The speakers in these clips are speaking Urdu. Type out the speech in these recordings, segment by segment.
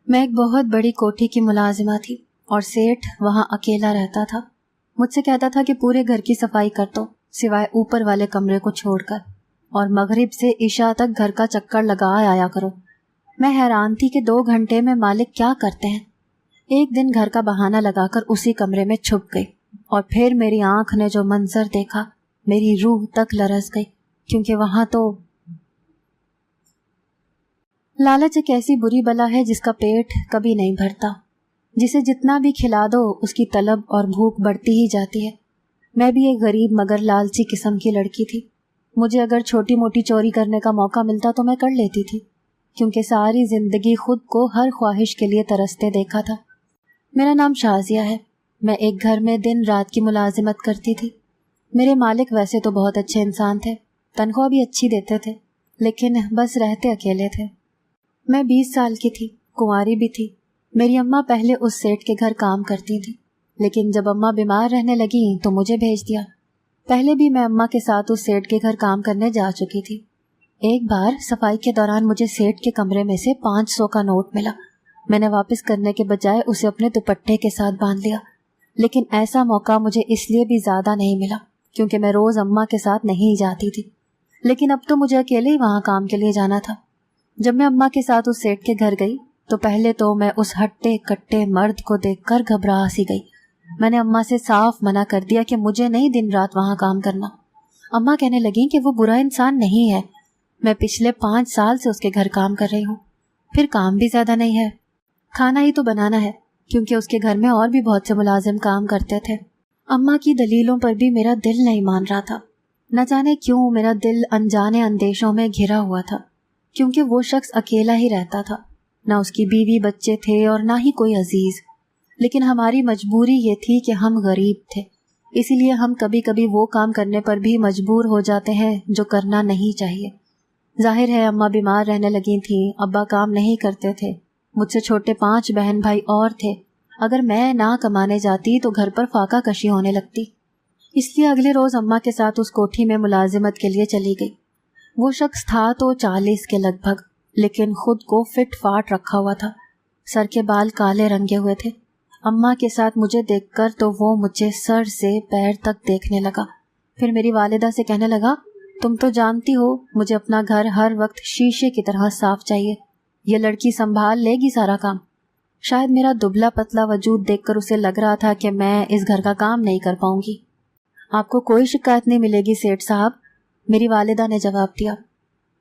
میں ایک بہت بڑی کوٹھی کی ملازمہ تھی اور سیٹھ وہاں اکیلا رہتا تھا۔ مجھ سے کہتا تھا کہ پورے گھر کی صفائی کر دو سوائے اوپر والے کمرے کو چھوڑ کر، اور مغرب سے عشاء تک گھر کا چکر لگا آیا کرو۔ میں حیران تھی کہ 2 گھنٹے میں مالک کیا کرتے ہیں۔ ایک دن گھر کا بہانہ لگا کر اسی کمرے میں چھپ گئی، اور پھر میری آنکھ نے جو منظر دیکھا میری روح تک لرز گئی، کیونکہ وہاں تو لالچ ایک ایسی بری بلا ہے جس کا پیٹ کبھی نہیں بھرتا، جسے جتنا بھی کھلا دو اس کی طلب اور بھوک بڑھتی ہی جاتی ہے۔ میں بھی ایک غریب مگر لالچی قسم کی لڑکی تھی۔ مجھے اگر چھوٹی موٹی چوری کرنے کا موقع ملتا تو میں کر لیتی تھی، کیونکہ ساری زندگی خود کو ہر خواہش کے لیے ترستے دیکھا تھا۔ میرا نام شازیہ ہے۔ میں ایک گھر میں دن رات کی ملازمت کرتی تھی۔ میرے مالک ویسے تو بہت اچھے انسان تھے، تنخواہ بھی اچھی دیتے تھے، لیکن بس رہتے اکیلے تھے۔ میں 20 سال کی تھی، کنواری بھی تھی۔ میری اماں پہلے اس سیٹھ کے گھر کام کرتی تھی، لیکن جب اماں بیمار رہنے لگیں تو مجھے بھیج دیا۔ پہلے بھی میں اماں کے ساتھ اس سیٹھ کے گھر کام کرنے جا چکی تھی۔ ایک بار صفائی کے دوران مجھے سیٹھ کے کمرے میں سے 500 کا نوٹ ملا۔ میں نے واپس کرنے کے بجائے اسے اپنے دوپٹے کے ساتھ باندھ لیا، لیکن ایسا موقع مجھے اس لیے بھی زیادہ نہیں ملا کیونکہ میں روز اماں کے ساتھ نہیں جاتی تھی، لیکن اب تو مجھے اکیلے ہی وہاں کام کے لیے جانا تھا۔ جب میں اماں کے ساتھ اس سیٹھ کے گھر گئی تو پہلے تو میں اس ہٹے کٹے مرد کو دیکھ کر گھبرا سی گئی۔ میں نے اماں سے صاف منع کر دیا کہ مجھے نہیں دن رات وہاں کام کرنا۔ اماں کہنے لگیں کہ وہ برا انسان نہیں ہے، میں پچھلے 5 سال سے اس کے گھر کام کر رہی ہوں، پھر کام بھی زیادہ نہیں ہے، کھانا ہی تو بنانا ہے، کیونکہ اس کے گھر میں اور بھی بہت سے ملازم کام کرتے تھے۔ اماں کی دلیلوں پر بھی میرا دل نہیں مان رہا تھا۔ نہ جانے کیوں میرا دل انجانے اندیشوں میں گھرا ہوا تھا، کیونکہ وہ شخص اکیلا ہی رہتا تھا، نہ اس کی بیوی بچے تھے اور نہ ہی کوئی عزیز۔ لیکن ہماری مجبوری یہ تھی کہ ہم غریب تھے، اسی لیے ہم کبھی کبھی وہ کام کرنے پر بھی مجبور ہو جاتے ہیں جو کرنا نہیں چاہیے۔ ظاہر ہے اماں بیمار رہنے لگی تھیں، ابا کام نہیں کرتے تھے، مجھ سے چھوٹے 5 بہن بھائی اور تھے۔ اگر میں نہ کمانے جاتی تو گھر پر فاقہ کشی ہونے لگتی، اس لیے اگلے روز اماں کے ساتھ اس کوٹھی میں ملازمت کے لیے چلی گئی۔ وہ شخص تھا تو 40 کے لگ بھگ، لیکن خود کو فٹ فاٹ رکھا ہوا تھا، سر کے بال کالے رنگے ہوئے تھے۔ اماں کے ساتھ مجھے دیکھ کر تو وہ مجھے سر سے پیر تک دیکھنے لگا، پھر میری والدہ سے کہنے لگا، تم تو جانتی ہو مجھے اپنا گھر ہر وقت شیشے کی طرح صاف چاہیے، یہ لڑکی سنبھال لے گی سارا کام۔ شاید میرا دبلا پتلا وجود دیکھ کر اسے لگ رہا تھا کہ میں اس گھر کا کام نہیں کر پاؤں گی۔ آپ کو کوئی شکایت نہیں ملے گی سیٹھ صاحب، میری والدہ نے جواب دیا۔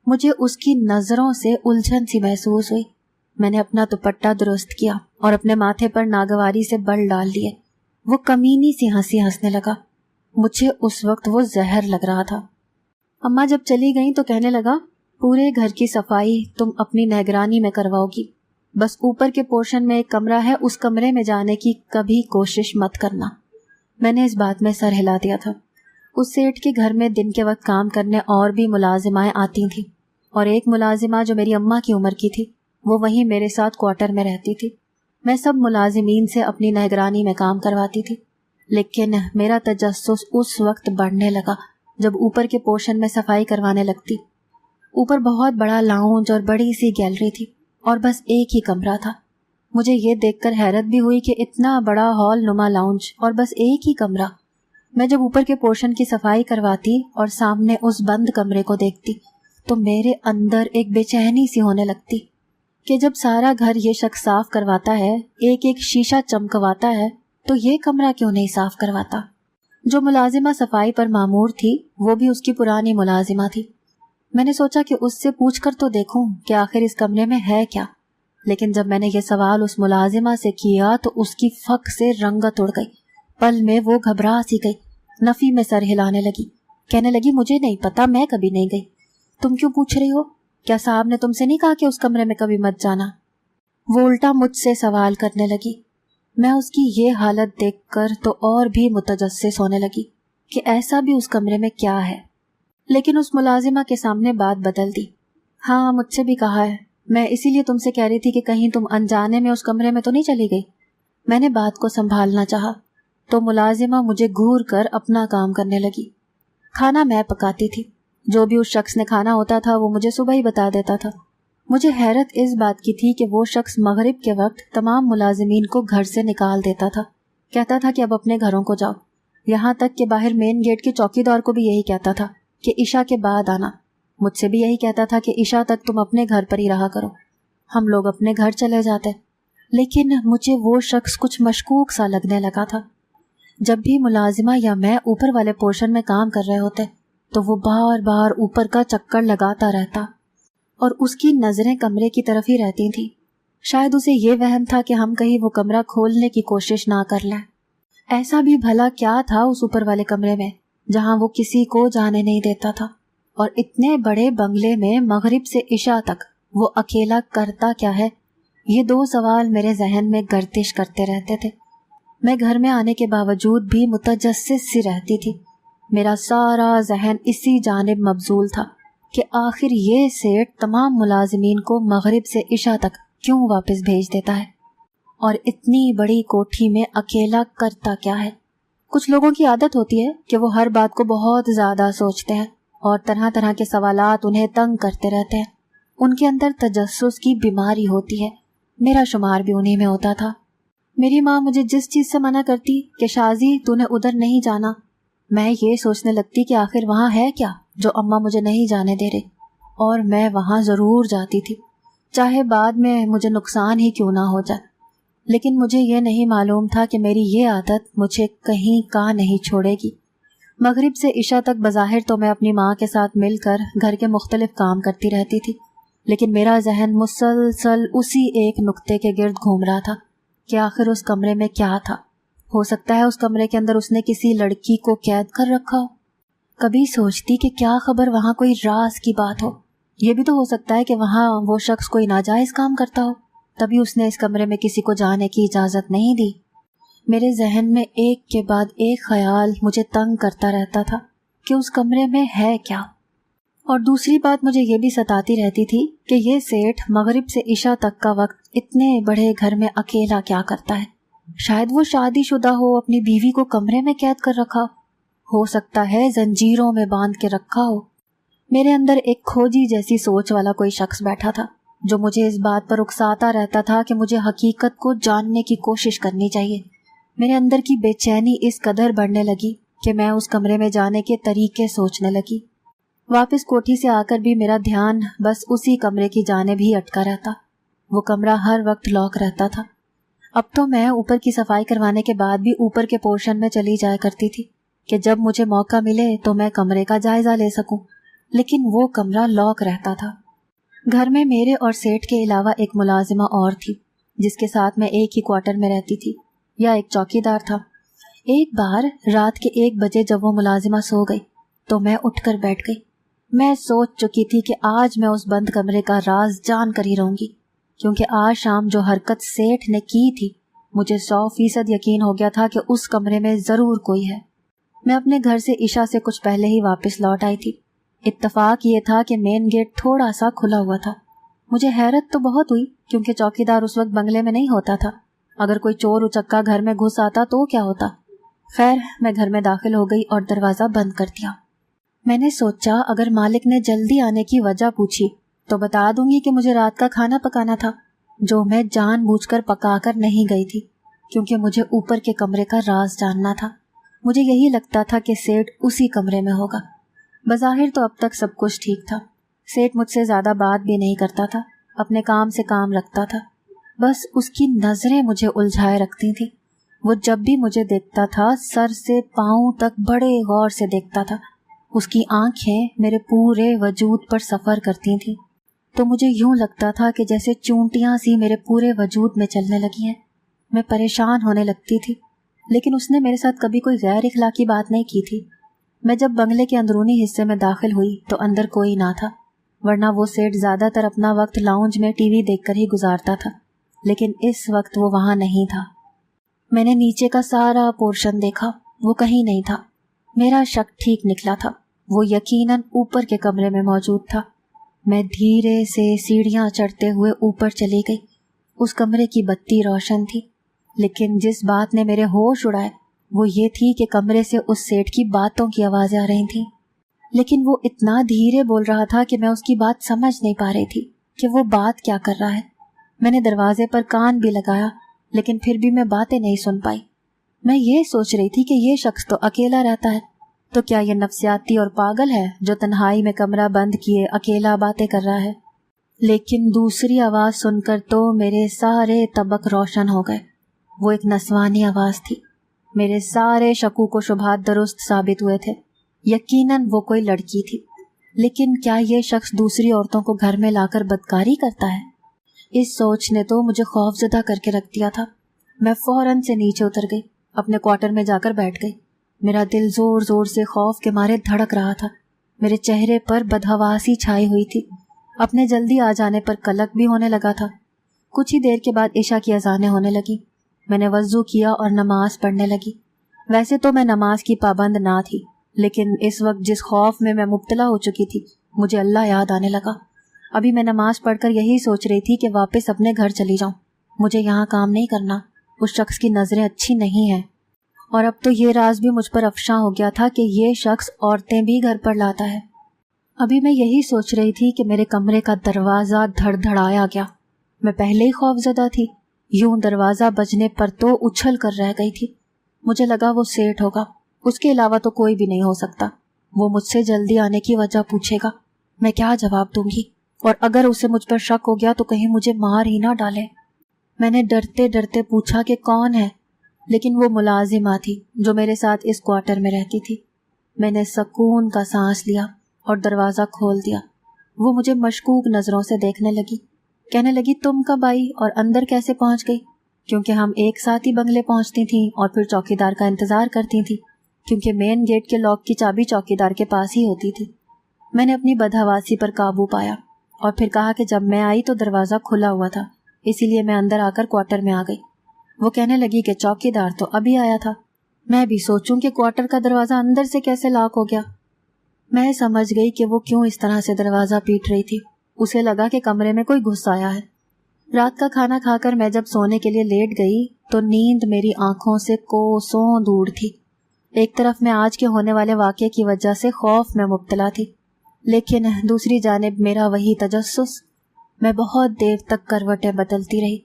مجھے اس کی نظروں سے الجھن سی محسوس ہوئی۔ میں نے اپنا دوپٹہ درست کیا اور اپنے ماتھے پر ناگواری سے بل ڈال لیے۔ وہ کمینی سی ہنسی ہنسنے لگا، مجھے اس وقت وہ زہر لگ رہا تھا۔ اماں جب چلی گئیں تو کہنے لگا، پورے گھر کی صفائی تم اپنی نگرانی میں کرواؤ گی، بس اوپر کے پورشن میں ایک کمرہ ہے، اس کمرے میں جانے کی کبھی کوشش مت کرنا۔ میں نے اس بات میں سر ہلا دیا تھا۔ اس سیٹھ کے گھر میں دن کے وقت کام کرنے اور بھی ملازمائیں آتی تھیں، اور ایک ملازمہ جو میری اماں کی عمر کی تھی وہ وہیں میرے ساتھ کوارٹر میں رہتی تھی۔ میں سب ملازمین سے اپنی نگرانی میں کام کرواتی تھی، لیکن میرا تجسس اس وقت بڑھنے لگا جب اوپر کے پورشن میں صفائی کروانے لگتی۔ اوپر بہت بڑا لاؤنج اور بڑی سی گیلری تھی، اور بس ایک ہی کمرہ تھا۔ مجھے یہ دیکھ کر حیرت بھی ہوئی کہ اتنا بڑا ہال نما لاؤنج اور بس ایک ہی کمرہ۔ میں جب اوپر کے پورشن کی صفائی کرواتی اور سامنے اس بند کمرے کو دیکھتی تو میرے اندر ایک بے چینی سی ہونے لگتی کہ جب سارا گھر یہ شخص صاف کرواتا ہے، ایک ایک شیشہ چمکواتا ہے، تو یہ کمرہ کیوں نہیں صاف کرواتا؟ جو ملازمہ صفائی پر مامور تھی وہ بھی اس کی پرانی ملازمہ تھی۔ میں نے سوچا کہ اس سے پوچھ کر تو دیکھوں کہ آخر اس کمرے میں ہے کیا، لیکن جب میں نے یہ سوال اس ملازمہ سے کیا تو اس کی فک سے رنگت اڑ گئی، پل میں وہ گھبرا سی گئی، نفی میں سر ہلانے لگی، کہنے لگی، مجھے نہیں پتا، میں کبھی نہیں گئی، تم کیوں پوچھ رہی ہو؟ کیا صاحب نے تم سے نہیں کہا کہ اس کمرے میں کبھی مت جانا؟ وہ الٹا مجھ سے سوال کرنے لگی۔ میں اس کی یہ حالت دیکھ کر تو اور بھی متجسس ہونے لگی کہ ایسا بھی اس کمرے میں کیا ہے، لیکن اس ملازمہ کے سامنے بات بدل دی۔ ہاں، مجھ سے بھی کہا ہے، میں اسی لیے تم سے کہہ رہی تھی کہ کہیں تم انجانے میں اس کمرے میں تو نہیں چلی گئی۔ میں نے بات کو سنبھالنا چاہا تو ملازمہ مجھے گھور کر اپنا کام کرنے لگی۔ کھانا میں پکاتی تھی، جو بھی اس شخص نے کھانا ہوتا تھا وہ مجھے صبح ہی بتا دیتا تھا۔ مجھے حیرت اس بات کی تھی کہ وہ شخص مغرب کے وقت تمام ملازمین کو گھر سے نکال دیتا تھا، کہتا تھا کہ اب اپنے گھروں کو جاؤ، یہاں تک کہ باہر مین گیٹ کے چوکیدار کو بھی یہی کہتا تھا کہ عشاء کے بعد آنا۔ مجھ سے بھی یہی کہتا تھا کہ عشاء تک تم اپنے گھر پر ہی رہا کرو۔ ہم لوگ اپنے گھر چلے جاتے، لیکن مجھے وہ شخص کچھ مشکوک سا لگنے لگا تھا۔ جب بھی ملازمہ یا میں اوپر والے پورشن میں کام کر رہے ہوتے تو وہ بار بار اوپر کا چکر لگاتا رہتا اور اس کی نظریں کمرے کی طرف ہی رہتی تھیں۔ شاید اسے یہ وہم تھا کہ ہم کہیں وہ کمرہ کھولنے کی کوشش نہ کر لیں۔ ایسا بھی بھلا کیا تھا اس اوپر والے کمرے میں جہاں وہ کسی کو جانے نہیں دیتا تھا، اور اتنے بڑے بنگلے میں مغرب سے عشاء تک وہ اکیلا کرتا کیا ہے؟ یہ دو سوال میرے ذہن میں گردش کرتے رہتے تھے۔ میں گھر میں آنے کے باوجود بھی متجسس سی رہتی تھی۔ میرا سارا ذہن اسی جانب مبذول تھا کہ آخر یہ سیٹ تمام ملازمین کو مغرب سے عشاء تک کیوں واپس بھیج دیتا ہے، اور اتنی بڑی کوٹھی میں اکیلا کرتا کیا ہے؟ کچھ لوگوں کی عادت ہوتی ہے کہ وہ ہر بات کو بہت زیادہ سوچتے ہیں اور طرح طرح کے سوالات انہیں تنگ کرتے رہتے ہیں۔ ان کے اندر تجسس کی بیماری ہوتی ہے، میرا شمار بھی انہی میں ہوتا تھا۔ میری ماں مجھے جس چیز سے منع کرتی کہ شازی تو نے ادھر نہیں جانا، میں یہ سوچنے لگتی کہ آخر وہاں ہے کیا جو اماں مجھے نہیں جانے دے رہے، اور میں وہاں ضرور جاتی تھی، چاہے بعد میں مجھے نقصان ہی کیوں نہ ہو جائے۔ لیکن مجھے یہ نہیں معلوم تھا کہ میری یہ عادت مجھے کہیں کا نہیں چھوڑے گی۔ مغرب سے عشاء تک بظاہر تو میں اپنی ماں کے ساتھ مل کر گھر کے مختلف کام کرتی رہتی تھی، لیکن میرا ذہن مسلسل اسی ایک نقطے کے گرد گھوم رہا تھا کہ آخر اس کمرے میں کیا تھا۔ ہو سکتا ہے اس کمرے کے اندر اس نے کسی لڑکی کو قید کر رکھا ہو۔ کبھی سوچتی کہ کیا خبر وہاں کوئی راز کی بات ہو۔ یہ بھی تو ہو سکتا ہے کہ وہاں وہ شخص کوئی ناجائز کام کرتا ہو، تبھی اس نے اس کمرے میں کسی کو جانے کی اجازت نہیں دی۔ میرے ذہن میں ایک کے بعد ایک خیال مجھے تنگ کرتا رہتا تھا کہ اس کمرے میں ہے کیا۔ اور دوسری بات مجھے یہ بھی ستاتی رہتی تھی کہ یہ سیٹھ مغرب سے عشاء تک کا وقت اتنے بڑے گھر میں اکیلا کیا کرتا ہے؟ شاید وہ شادی شدہ ہو، اپنی بیوی کو کمرے میں قید کر رکھا ہو سکتا ہے زنجیروں میں باندھ کے رکھا ہو۔ میرے اندر ایک کھوجی جیسی سوچ والا کوئی شخص بیٹھا تھا جو مجھے اس بات پر اکساتا رہتا تھا کہ مجھے حقیقت کو جاننے کی کوشش کرنی چاہیے۔ میرے اندر کی بے چینی اس قدر بڑھنے لگی کہ میں اس کمرے میں جانے کے طریقے سوچنے لگی۔ واپس کوٹھی سے آ کر بھی میرا دھیان بس اسی کمرے کی جانب ہی اٹکا رہتا۔ وہ کمرہ ہر وقت لاک رہتا تھا۔ اب تو میں اوپر کی صفائی کروانے کے بعد بھی اوپر کے پورشن میں چلی جایا کرتی تھی کہ جب مجھے موقع ملے تو میں کمرے کا جائزہ لے سکوں، لیکن وہ کمرہ لاک رہتا تھا۔ گھر میں میرے اور سیٹھ کے علاوہ ایک ملازمہ اور تھی جس کے ساتھ میں ایک ہی کوارٹر میں رہتی تھی، یا ایک چوکیدار تھا۔ ایک بار رات کے 1 بجے جب وہ ملازمہ سو گئی تو میں اٹھ کر بیٹھ گئی۔ میں سوچ چکی تھی کہ آج میں اس بند کمرے کا راز جان کر ہی رہوں گی، کیونکہ آج شام جو حرکت سیٹھ نے کی تھی مجھے 100% یقین ہو گیا تھا کہ اس کمرے میں ضرور کوئی ہے۔ میں اپنے گھر سے عشاء سے کچھ پہلے ہی واپس لوٹ آئی تھی۔ اتفاق یہ تھا کہ مین گیٹ تھوڑا سا کھلا ہوا تھا۔ مجھے حیرت تو بہت ہوئی کیونکہ چوکیدار اس وقت بنگلے میں نہیں ہوتا تھا۔ اگر کوئی چور اچکا گھر میں گھس آتا تو کیا ہوتا؟ خیر، میں گھر میں داخل ہو گئی اور دروازہ بند کر دیا۔ میں نے سوچا اگر مالک نے جلدی آنے کی وجہ پوچھی تو بتا دوں گی کہ مجھے رات کا کھانا پکانا تھا، جو میں جان بوجھ کر پکا کر نہیں گئی تھی، کیونکہ مجھے اوپر کے کمرے کا راز جاننا تھا۔ مجھے یہی لگتا تھا کہ سیٹھ اسی کمرے میں ہوگا۔ بظاہر تو اب تک سب کچھ ٹھیک تھا۔ سیٹھ مجھ سے زیادہ بات بھی نہیں کرتا تھا، اپنے کام سے کام رکھتا تھا، بس اس کی نظریں مجھے الجھائے رکھتی تھیں۔ وہ جب بھی مجھے دیکھتا تھا سر سے پاؤں تک بڑے غور سے دیکھتا تھا۔ اس کی آنکھیں میرے پورے وجود پر سفر کرتی تھیں تو مجھے یوں لگتا تھا کہ جیسے چونٹیاں سی میرے پورے وجود میں چلنے لگی ہیں۔ میں پریشان ہونے لگتی تھی، لیکن اس نے میرے ساتھ کبھی کوئی غیر اخلاقی بات نہیں کی تھی۔ میں جب بنگلے کے اندرونی حصے میں داخل ہوئی تو اندر کوئی نہ تھا، ورنہ وہ سیٹ زیادہ تر اپنا وقت لاؤنج میں ٹی وی دیکھ کر ہی گزارتا تھا، لیکن اس وقت وہ وہاں نہیں تھا۔ میں نے نیچے کا سارا پورشن دیکھا، وہ کہیں نہیں تھا۔ میرا شک ٹھیک نکلا تھا، وہ یقیناً اوپر کے کمرے میں موجود تھا۔ میں دھیرے سے سیڑھیاں چڑھتے ہوئے اوپر چلی گئی۔ اس کمرے کی بتی روشن تھی، لیکن جس بات نے میرے ہوش اڑائے وہ یہ تھی کہ کمرے سے اس سیٹ کی باتوں کی آوازیں آ رہی تھیں، لیکن وہ اتنا دھیرے بول رہا تھا کہ میں اس کی بات سمجھ نہیں پا رہی تھی۔ کہ وہ بات کیا کر رہا ہے۔ میں نے دروازے پر کان بھی لگایا لیکن پھر بھی میں باتیں نہیں سن پائی۔ میں یہ سوچ رہی تھی کہ یہ شخص تو اکیلا رہتا ہے، تو کیا یہ نفسیاتی اور پاگل ہے جو تنہائی میں کمرہ بند کیے اکیلا باتیں کر رہا ہے؟ لیکن دوسری آواز سن کر تو میرے سارے طبق روشن ہو گئے۔ وہ ایک نسوانی آواز تھی۔ میرے سارے شکوک و شبہات درست ثابت ہوئے تھے۔ یقیناً وہ کوئی لڑکی تھی، لیکن کیا یہ شخص دوسری عورتوں کو گھر میں لا کر بدکاری کرتا ہے؟ اس سوچ نے تو مجھے خوف زدہ کر کے رکھ دیا تھا۔ میں فوراً سے نیچے اتر گئی، اپنے کوارٹر میں جا کر بیٹھ گئی۔ میرا دل زور زور سے خوف کے مارے دھڑک رہا تھا۔ میرے چہرے پر بدحواسی چھائی ہوئی تھی۔ اپنے جلدی آ جانے پر قلق بھی ہونے لگا تھا۔ کچھ ہی دیر کے بعد عشاء کی اذانیں ہونے لگی۔ میں نے وضو کیا اور نماز پڑھنے لگی۔ ویسے تو میں نماز کی پابند نہ تھی، لیکن اس وقت جس خوف میں مبتلا ہو چکی تھی مجھے اللہ یاد آنے لگا۔ ابھی میں نماز پڑھ کر یہی سوچ رہی تھی کہ واپس اپنے گھر چلی جاؤں، مجھے یہاں کام نہیں کرنا، اس شخص کی نظریں اچھی نہیں ہیں۔ اور اب تو یہ راز بھی مجھ پر افشاں ہو گیا تھا کہ یہ شخص عورتیں بھی گھر پر لاتا ہے۔ ابھی میں یہی سوچ رہی تھی کہ میرے کمرے کا دروازہ دھڑ دھڑایا گیا۔ میں پہلے ہی خوف زدہ تھی، یوں دروازہ بجنے پر تو اچھل کر رہ گئی تھی۔ مجھے لگا وہ سیٹھ ہوگا، اس کے علاوہ تو کوئی بھی نہیں ہو سکتا۔ وہ مجھ سے جلدی آنے کی وجہ پوچھے گا، میں کیا جواب دوں گی؟ اور اگر اسے مجھ پر شک ہو گیا تو کہیں مجھے مار ہی نہ ڈالے۔ میں نے ڈرتے ڈرتے پوچھا کہ کون ہے، لیکن وہ ملازمہ تھی جو میرے ساتھ اس کوارٹر میں رہتی تھی۔ میں نے سکون کا سانس لیا اور دروازہ کھول دیا۔ وہ مجھے مشکوک نظروں سے دیکھنے لگی، کہنے لگی تم کب آئی اور اندر کیسے پہنچ گئی؟ کیونکہ ہم ایک ساتھ ہی بنگلے پہنچتی تھیں اور پھر چوکی دار کا انتظار کرتی تھیں، کیونکہ مین گیٹ کے لاک کی چابی چوکی دار کے پاس ہی ہوتی تھی۔ میں نے اپنی بدحواسی پر قابو پایا اور پھر کہا کہ جب میں آئی تو دروازہ کھلا ہوا تھا، اسی لیے میں اندر آ کر کوارٹر میں آ گئی۔ وہ کہنے لگی کہ چوکی دار تو ابھی آیا تھا۔ میں بھی سوچوں کہ کوارٹر کا دروازہ اندر سے کیسے لاک ہو گیا۔ میں سمجھ گئی کہ وہ کیوں اس طرح سے دروازہ پیٹ رہی تھی۔ اسے لگا کہ کمرے میں کوئی گھس آیا ہے۔ رات کا کھانا کھا کر میں جب سونے کے لیے لیٹ گئی تو نیند میری آنکھوں سے کوسوں دور تھی۔ ایک طرف میں آج کے ہونے والے واقعے کی وجہ سے خوف میں مبتلا تھی، لیکن دوسری جانب میرا وہی تجسس۔ میں بہت دیر تک کروٹیں بدلتی رہی۔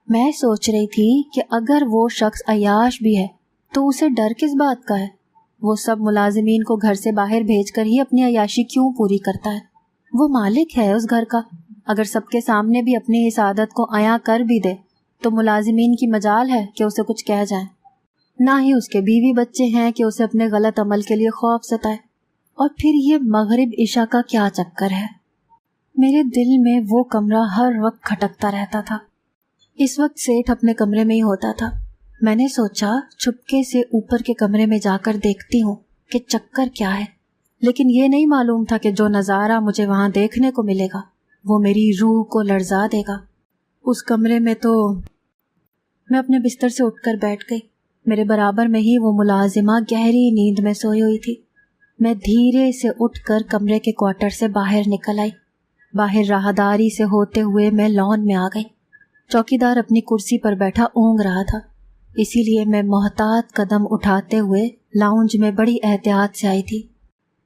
میں سوچ رہی تھی کہ اگر وہ شخص عیاش بھی ہے تو اسے ڈر کس بات کا ہے؟ وہ سب ملازمین کو گھر سے باہر بھیج کر ہی اپنی عیاشی کیوں پوری کرتا ہے؟ وہ مالک ہے اس گھر کا، اگر سب کے سامنے بھی اپنی اس عادت کو عیاں کر بھی دے تو ملازمین کی مجال ہے کہ اسے کچھ کہہ جائیں۔ نہ ہی اس کے بیوی بچے ہیں کہ اسے اپنے غلط عمل کے لیے خوف ستائے۔ اور پھر یہ مغرب عشاء کا کیا چکر ہے؟ میرے دل میں وہ کمرہ ہر وقت کھٹکتا رہتا تھا۔ اس وقت سیٹھ اپنے کمرے میں ہی ہوتا تھا۔ میں نے سوچا چھپکے سے اوپر کے کمرے میں جا کر دیکھتی ہوں کہ چکر کیا ہے، لیکن یہ نہیں معلوم تھا کہ جو نظارہ مجھے وہاں دیکھنے کو ملے گا وہ میری روح کو لرزا دے گا۔ اس کمرے میں تو میں اپنے بستر سے اٹھ کر بیٹھ گئی۔ میرے برابر میں ہی وہ ملازمہ گہری نیند میں سوئی ہوئی تھی۔ میں دھیرے سے اٹھ کر کمرے کے کوارٹر سے باہر نکل آئی۔ باہر راہداری سے ہوتے ہوئے میں لان میں آ گئی۔ چوکی دار اپنی کرسی پر بیٹھا اونگ رہا تھا، اسی لیے میں محتاط قدم اٹھاتے ہوئے لاؤنج میں بڑی احتیاط سے آئی تھی۔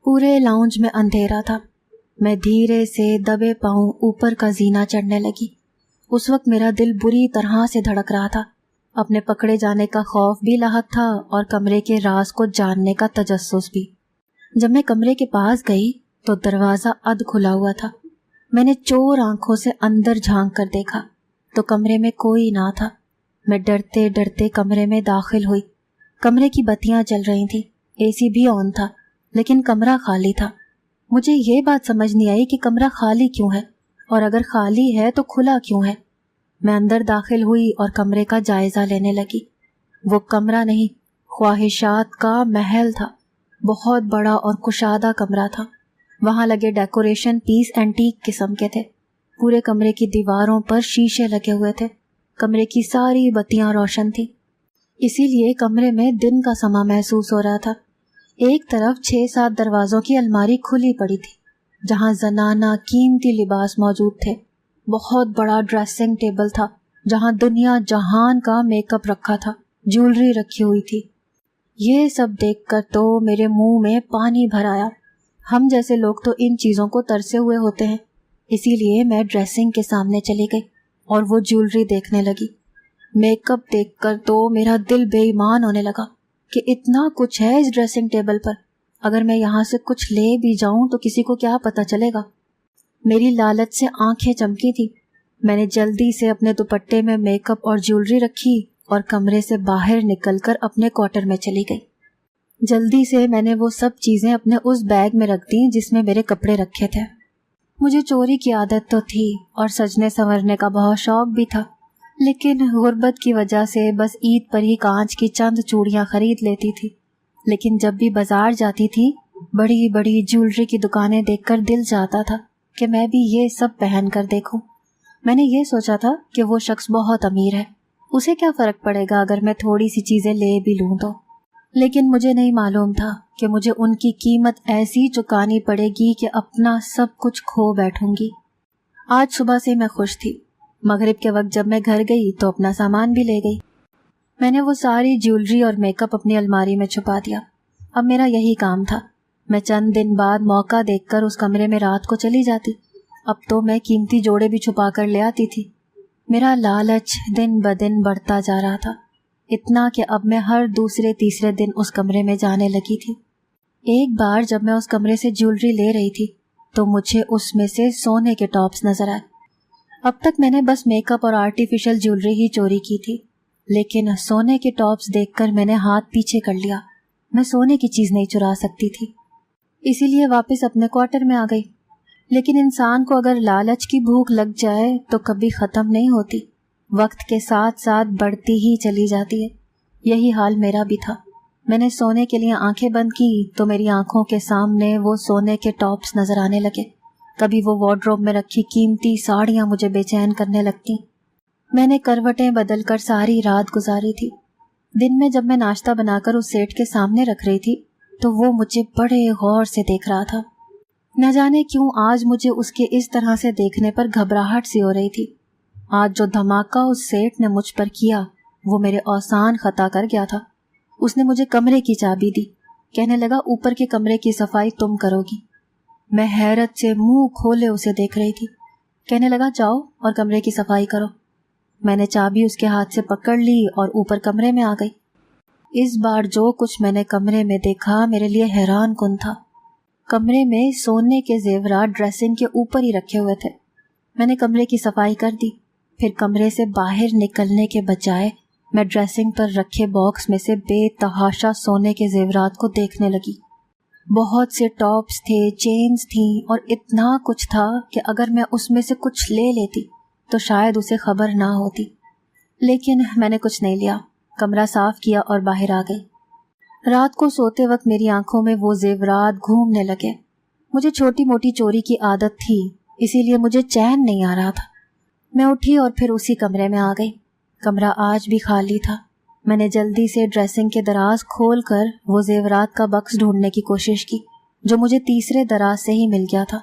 پورے لاؤنج میں اندھیرا تھا۔ میں دھیرے سے دبے پاؤں اوپر کا زینہ چڑھنے لگی۔ اس وقت میرا دل بری طرح سے دھڑک رہا تھا۔ اپنے پکڑے جانے کا خوف بھی لاحق تھا اور کمرے کے راز کو جاننے کا تجسس بھی۔ جب میں کمرے کے پاس گئی تو دروازہ ادھ کھلا ہوا تھا۔ میں نے چور آنکھوں سے اندر جھانک کر دیکھا تو کمرے میں کوئی نہ تھا۔ میں ڈرتے ڈرتے کمرے میں داخل ہوئی۔ کمرے کی بتیاں جل رہی تھیں، اے سی بھی آن تھا، لیکن کمرہ خالی تھا۔ مجھے یہ بات سمجھ نہیں آئی کہ کمرہ خالی کیوں ہے، اور اگر خالی ہے تو کھلا کیوں ہے۔ میں اندر داخل ہوئی اور کمرے کا جائزہ لینے لگی۔ وہ کمرہ نہیں، خواہشات کا محل تھا۔ بہت بڑا اور کشادہ کمرہ تھا۔ وہاں لگے ڈیکوریشن پیس اینٹیک قسم کے تھے۔ پورے کمرے کی دیواروں پر شیشے لگے ہوئے تھے۔ کمرے کی ساری بتیاں روشن تھیں، اسی لیے کمرے میں دن کا سما محسوس ہو رہا تھا۔ ایک طرف 6-7 دروازوں کی الماری کھلی پڑی تھی جہاں زنانہ قیمتی لباس موجود تھے۔ بہت بڑا ڈریسنگ ٹیبل تھا جہاں دنیا جہان کا میک اپ رکھا تھا، جیولری رکھی ہوئی تھی۔ یہ سب دیکھ کر تو میرے منہ میں پانی بھر آیا۔ ہم جیسے لوگ تو ان چیزوں کو ترسے ہوئے ہوتے ہیں، اسی لیے میں ڈریسنگ کے سامنے چلی گئی اور وہ جیولری دیکھنے لگی۔ میک اپ دیکھ کر تو میرا دل بے ایمان ہونے لگا کہ اتنا کچھ ہے اس ڈریسنگ ٹیبل پر، اگر میں یہاں سے کچھ لے بھی جاؤں تو کسی کو کیا پتہ چلے گا۔ میری لالچ سے آنکھیں چمکی تھی۔ میں نے جلدی سے اپنے دوپٹے میں میک اپ اور جیولری رکھی اور کمرے سے باہر نکل کر اپنے کوارٹر میں چلی گئی۔ جلدی سے میں نے وہ سب چیزیں اپنے اس بیگ میں رکھ دیں جس میں میرے کپڑے رکھے تھے۔ مجھے چوری کی عادت تو تھی اور سجنے سنورنے کا بہت شوق بھی تھا، لیکن غربت کی وجہ سے بس عید پر ہی کانچ کی چند چوڑیاں خرید لیتی تھی۔ لیکن جب بھی بازار جاتی تھی، بڑی بڑی جیولری کی دکانیں دیکھ کر دل چاہتا تھا کہ میں بھی یہ سب پہن کر دیکھوں۔ میں نے یہ سوچا تھا کہ وہ شخص بہت امیر ہے، اسے کیا فرق پڑے گا اگر میں تھوڑی سی چیزیں لے بھی لوں تو۔ لیکن مجھے نہیں معلوم تھا کہ مجھے ان کی قیمت ایسی چکانی پڑے گی کہ اپنا سب کچھ کھو بیٹھوں گی۔ آج صبح سے میں خوش تھی۔ مغرب کے وقت جب میں گھر گئی تو اپنا سامان بھی لے گئی۔ میں نے وہ ساری جیولری اور میک اپ اپنی الماری میں چھپا دیا۔ اب میرا یہی کام تھا۔ میں چند دن بعد موقع دیکھ کر اس کمرے میں رات کو چلی جاتی۔ اب تو میں قیمتی جوڑے بھی چھپا کر لے آتی تھی۔ میرا لالچ دن بدن بڑھتا جا رہا تھا، اتنا کہ اب میں ہر دوسرے تیسرے دن اس کمرے میں جانے لگی تھی۔ ایک بار جب میں اس کمرے سے جیولری لے رہی تھی تو مجھے اس میں سے سونے کے ٹاپس نظر آئے۔ اب تک میں نے بس میک اپ اور آرٹیفیشل جیولری ہی چوری کی تھی، لیکن سونے کے ٹاپس دیکھ کر میں نے ہاتھ پیچھے کر لیا۔ میں سونے کی چیز نہیں چرا سکتی تھی، اسی لیے واپس اپنے کوارٹر میں آ گئی۔ لیکن انسان کو اگر لالچ کی بھوک لگ جائے تو کبھی ختم نہیں ہوتی، وقت کے ساتھ ساتھ بڑھتی ہی چلی جاتی ہے۔ یہی حال میرا بھی تھا۔ میں نے سونے کے لیے آنکھیں بند کی تو میری آنکھوں کے سامنے وہ سونے کے ٹاپس نظر آنے لگے۔ کبھی وہ وارڈروب میں رکھی قیمتی ساڑیاں مجھے بے چین کرنے لگتی۔ میں نے کروٹیں بدل کر ساری رات گزاری تھی۔ دن میں جب میں ناشتہ بنا کر اس سیٹ کے سامنے رکھ رہی تھی تو وہ مجھے بڑے غور سے دیکھ رہا تھا۔ نہ جانے کیوں آج مجھے اس کے اس طرح سے دیکھنے پر گھبراہٹ سی ہو رہی تھی۔ آج جو دھماکہ اس سیٹ نے مجھ پر کیا وہ میرے اوسان خطا کر گیا تھا۔ اس نے مجھے کمرے کی چابی دی، کہنے لگا اوپر کے کمرے کی صفائی تم کرو گی۔ میں حیرت سے منہ کھولے اسے دیکھ رہی تھی۔ کہنے لگا جاؤ اور کمرے کی صفائی کرو۔ میں نے چابی اس کے ہاتھ سے پکڑ لی اور اوپر کمرے میں آ گئی۔ اس بار جو کچھ میں نے کمرے میں دیکھا میرے لیے حیران کن تھا۔ کمرے میں سونے کے زیورات ڈریسنگ کے اوپر ہی رکھے ہوئے تھے۔ میں نے کمرے کی صفائی کر دی، پھر کمرے سے باہر نکلنے کے بجائے میں ڈریسنگ پر رکھے باکس میں سے بے تحاشا سونے کے زیورات کو دیکھنے لگی۔ بہت سے ٹاپس تھے، چینز تھیں اور اتنا کچھ تھا کہ اگر میں اس میں سے کچھ لے لیتی تو شاید اسے خبر نہ ہوتی، لیکن میں نے کچھ نہیں لیا۔ کمرہ صاف کیا اور باہر آ گئی۔ رات کو سوتے وقت میری آنکھوں میں وہ زیورات گھومنے لگے۔ مجھے چھوٹی موٹی چوری کی عادت تھی، اسی لیے مجھے چین نہیں آ رہا تھا۔ میں اٹھی اور پھر اسی کمرے میں آ گئی۔ کمرہ آج بھی خالی تھا۔ میں نے جلدی سے ڈریسنگ کے دراز کھول کر وہ زیورات کا بکس ڈھونڈنے کی کوشش کی جو مجھے تیسرے دراز سے ہی مل گیا تھا۔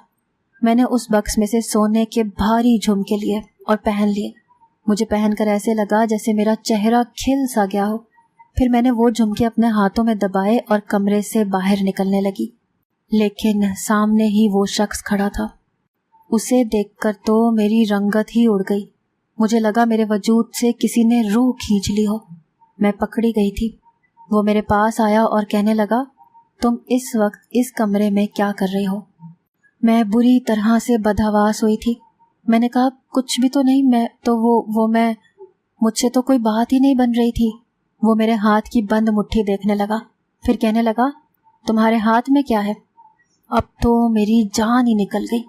میں نے اس بکس میں سے سونے کے بھاری جھمکے لیے اور پہن لیے۔ مجھے پہن کر ایسے لگا جیسے میرا چہرہ کھل سا گیا ہو۔ پھر میں نے وہ جھمکے اپنے ہاتھوں میں دبائے اور کمرے سے باہر نکلنے لگی، لیکن سامنے ہی وہ شخص کھڑا تھا۔ اسے دیکھ کر تو میری رنگت ہی اڑ گئی۔ مجھے لگا میرے وجود سے کسی نے روح کھینچ لی ہو۔ میں پکڑی گئی تھی۔ وہ میرے پاس آیا اور کہنے لگا تم اس وقت اس کمرے میں کیا کر رہی ہو؟ میں بری طرح سے بدحواس ہوئی تھی۔ میں نے کہا کچھ بھی تو نہیں، مجھ سے تو کوئی بات ہی نہیں بن رہی تھی۔ وہ میرے ہاتھ کی بند مٹھی دیکھنے لگا، پھر کہنے لگا تمہارے ہاتھ میں کیا ہے؟ اب تو میری جان ہی نکل گئی۔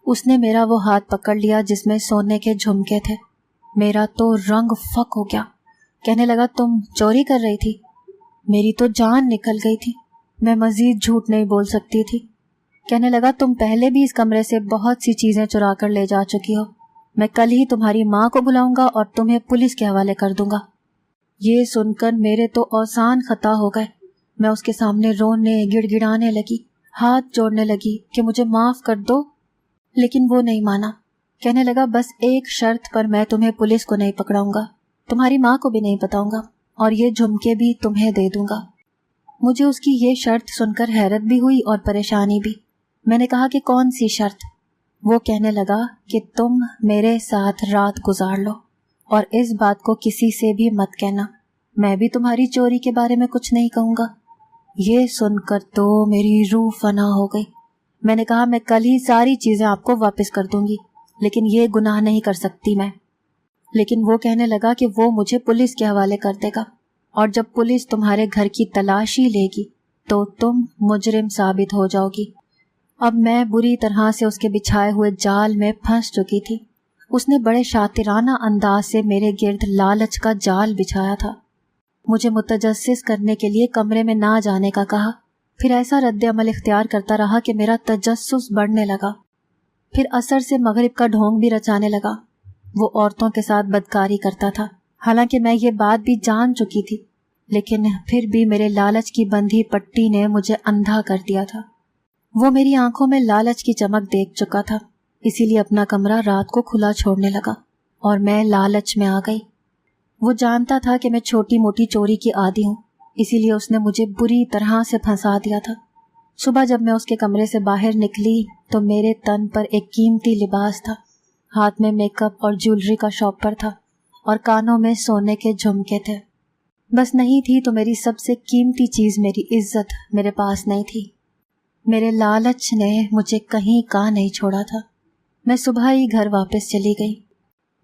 اس نے میرا وہ ہاتھ پکڑ لیا جس میں سونے کے جھمکے تھے۔ میرا تو رنگ فک ہو گیا۔ کہنے لگا تم چوری کر رہی تھی؟ میری تو جان نکل گئی تھی۔ میں مزید جھوٹ نہیں بول سکتی تھی۔ کہنے لگا تم پہلے بھی اس کمرے سے بہت سی چیزیں چرا کر لے جا چکی ہو۔ میں کل ہی تمہاری ماں کو بلاؤں گا اور تمہیں پولیس کے حوالے کر دوں گا۔ یہ سن کر میرے تو اوسان خطا ہو گئے۔ میں اس کے سامنے رونے گڑ گڑانے لگی، ہاتھ جوڑنے لگی کہ مجھے معاف کر دو، لیکن وہ نہیں مانا۔ کہنے لگا بس ایک شرط پر میں تمہیں پولیس کو نہیں پکڑاؤں گا، تمہاری ماں کو بھی نہیں بتاؤں گا، اور یہ جھمکے بھی تمہیں دے دوں گا۔ مجھے اس کی یہ شرط سن کر حیرت بھی ہوئی اور پریشانی بھی۔ میں نے کہا کہ کون سی شرط؟ وہ کہنے لگا کہ تم میرے ساتھ رات گزار لو اور اس بات کو کسی سے بھی مت کہنا، میں بھی تمہاری چوری کے بارے میں کچھ نہیں کہوں گا۔ یہ سن کر تو میری روح فنا ہو گئی۔ میں نے کہا میں کل ہی ساری چیزیں آپ کو واپس کر دوں گی، لیکن یہ گناہ نہیں کر سکتی میں۔ لیکن وہ کہنے لگا کہ وہ مجھے پولیس کے حوالے کر دے گا، اور جب پولیس تمہارے گھر کی تلاشی لے گی تو تم مجرم ثابت ہو جاؤ گی۔ اب میں بری طرح سے اس کے بچھائے ہوئے جال میں پھنس چکی تھی۔ اس نے بڑے شاطرانہ انداز سے میرے گرد لالچ کا جال بچھایا تھا، مجھے متجسس کرنے کے لیے کمرے میں نہ جانے کا کہا، پھر ایسا رد عمل اختیار کرتا رہا کہ میرا تجسس بڑھنے لگا۔ پھر عصر سے مغرب کا ڈھونگ بھی رچانے لگا۔ وہ عورتوں کے ساتھ بدکاری کرتا تھا، حالانکہ میں یہ بات بھی جان چکی تھی، لیکن پھر بھی میرے لالچ کی بندھی پٹی نے مجھے اندھا کر دیا تھا۔ وہ میری آنکھوں میں لالچ کی چمک دیکھ چکا تھا، اسی لیے اپنا کمرہ رات کو کھلا چھوڑنے لگا، اور میں لالچ میں آ گئی۔ وہ جانتا تھا کہ میں چھوٹی موٹی چوری کی عادی ہوں، اسی لیے اس نے مجھے بری طرح سے پھنسا دیا تھا۔ صبح جب میں اس کے کمرے سے باہر نکلی تو میرے تن پر ایک قیمتی لباس تھا، ہاتھ میں میک اپ اور جیولری کا شاپر تھا، اور کانوں میں سونے کے جھمکے تھے۔ بس نہیں تھی تو میری سب سے قیمتی چیز، میری عزت، میرے پاس نہیں تھی۔ میرے لالچ نے مجھے کہیں کا نہیں چھوڑا تھا۔ میں صبح ہی گھر واپس چلی گئی۔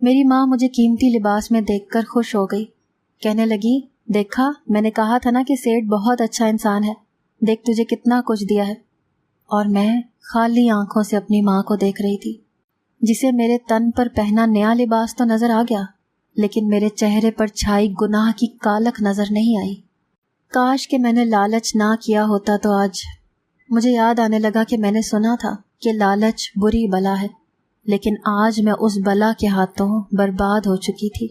میری ماں مجھے قیمتی لباس میں دیکھ کر خوش ہو گئی، کہنے لگی، دیکھا میں نے کہا تھا نا کہ سیٹھ بہت اچھا انسان ہے، دیکھ تجھے کتنا کچھ دیا ہے۔ اور میں خالی آنکھوں سے اپنی ماں کو دیکھ رہی تھی، جسے میرے تن پر پہنا نیا لباس تو نظر آ گیا، لیکن میرے چہرے پر چھائی گناہ کی کالک نظر نہیں آئی۔ کاش کہ میں نے لالچ نہ کیا ہوتا تو آج۔ مجھے یاد آنے لگا کہ میں نے سنا تھا کہ لالچ بری بلا ہے، لیکن آج میں اس بلا کے ہاتھوں برباد ہو چکی تھی۔